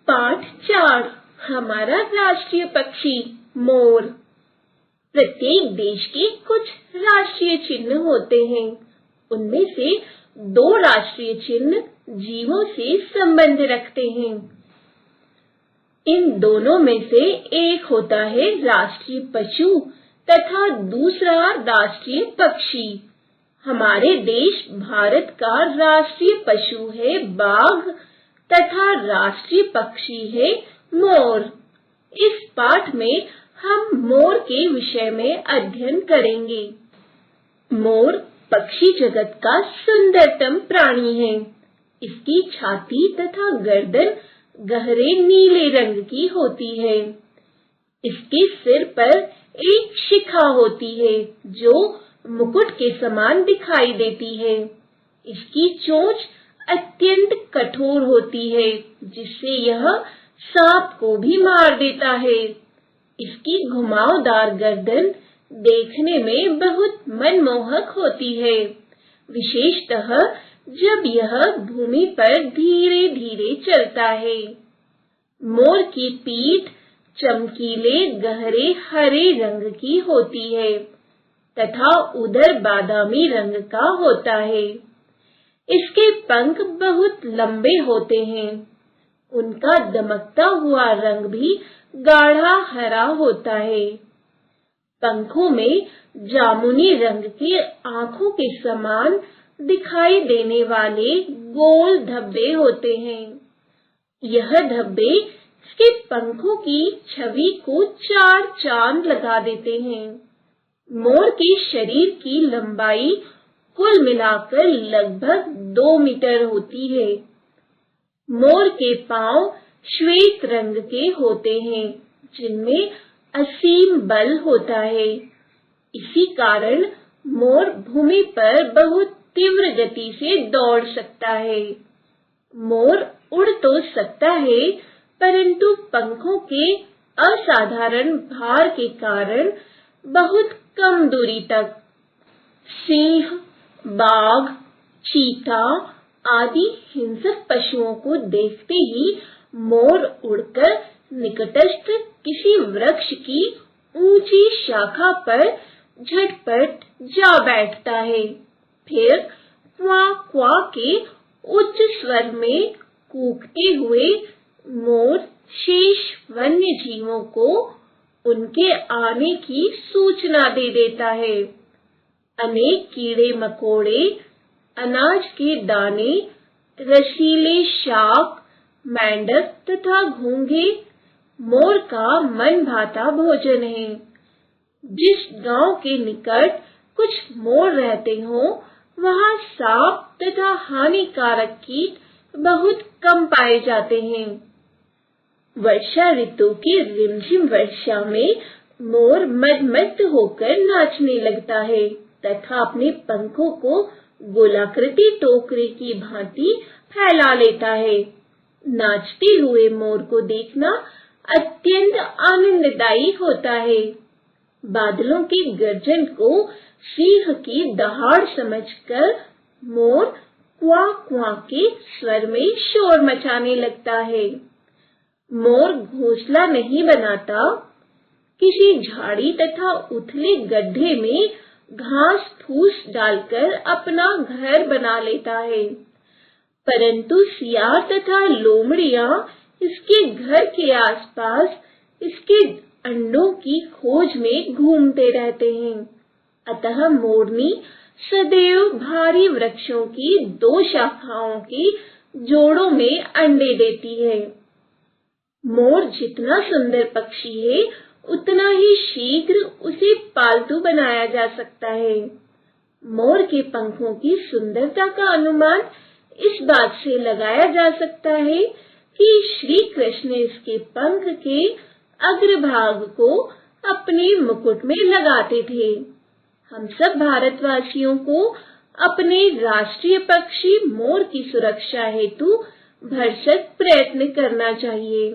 पाठ 4 हमारा राष्ट्रीय पक्षी मोर। प्रत्येक देश के कुछ राष्ट्रीय चिन्ह होते हैं। उनमें से 2 राष्ट्रीय चिन्ह जीवों से संबंध रखते हैं। इन दोनों में से एक होता है राष्ट्रीय पशु तथा दूसरा राष्ट्रीय पक्षी। हमारे देश भारत का राष्ट्रीय पशु है बाघ तथा राष्ट्रीय पक्षी है मोर। इस पाठ में हम मोर के विषय में अध्ययन करेंगे। मोर पक्षी जगत का सुंदरतम प्राणी है। इसकी छाती तथा गर्दन गहरे नीले रंग की होती है। इसके सिर पर एक शिखा होती है जो मुकुट के समान दिखाई देती है। इसकी चोंच अत्यंत कठोर होती है जिससे यह सांप को भी मार देता है। इसकी घुमावदार गर्दन देखने में बहुत मनमोहक होती है, विशेषतः जब यह भूमि पर धीरे धीरे चलता है। मोर की पीठ चमकीले गहरे हरे रंग की होती है तथा उदर बादामी रंग का होता है। इसके पंख बहुत लंबे होते हैं। उनका दमकता हुआ रंग भी गाढ़ा हरा होता है। पंखों में जामुनी रंग के आंखों के समान दिखाई देने वाले गोल धब्बे होते हैं। यह धब्बे इसके पंखों की छवि को 4 चांद लगा देते हैं। मोर के शरीर की लंबाई कुल मिलाकर लगभग 2 मीटर होती है। मोर के पांव श्वेत रंग के होते हैं जिनमें असीम बल होता है। इसी कारण मोर भूमि पर बहुत तीव्र गति से दौड़ सकता है। मोर उड़ तो सकता है परंतु पंखों के असाधारण भार के कारण बहुत कम दूरी तक। सिंह, बाघ, चीता आदि हिंसक पशुओं को देखते ही मोर उड़कर निकटस्थ किसी वृक्ष की ऊंची शाखा पर झटपट जा बैठता है। फिर क्वा क्वा के उच्च स्वर में कूकते हुए मोर शेष वन्य जीवों को उनके आने की सूचना दे देता है। अनेक कीड़े मकोड़े, अनाज के दाने, रसीले शाक, मेंढक तथा घोंघे मोर का मनभाता भोजन है। जिस गांव के निकट कुछ मोर रहते हों, वहां सांप तथा हानिकारक कीट बहुत कम पाए जाते हैं। वर्षा ऋतु की रिमझिम वर्षा में मोर मदमस्त होकर नाचने लगता है तथा अपने पंखों को गोलाकृति टोकरे की भांति फैला लेता है। नाचते हुए मोर को देखना अत्यंत आनंददायी होता है। बादलों की गर्जन को सिंह की दहाड़ समझकर मोर क्वा क्वा के स्वर में शोर मचाने लगता है। मोर घोंसला नहीं बनाता, किसी झाड़ी तथा उथले गड्ढे में घास फूस डालकर अपना घर बना लेता है, परंतु सियार तथा लोमड़ियां इसके घर के आसपास इसके अंडों की खोज में घूमते रहते हैं। अतः मोरनी सदैव भारी वृक्षों की 2 शाखाओं की जोड़ों में अंडे देती है। मोर जितना सुंदर पक्षी है उतना ही शीघ्र उसे पालतू बनाया जा सकता है। मोर के पंखों की सुंदरता का अनुमान इस बात से लगाया जा सकता है कि श्री कृष्ण इसके पंख के अग्रभाग को अपने मुकुट में लगाते थे। हम सब भारतवासियों को अपने राष्ट्रीय पक्षी मोर की सुरक्षा हेतु भरसक प्रयत्न करना चाहिए।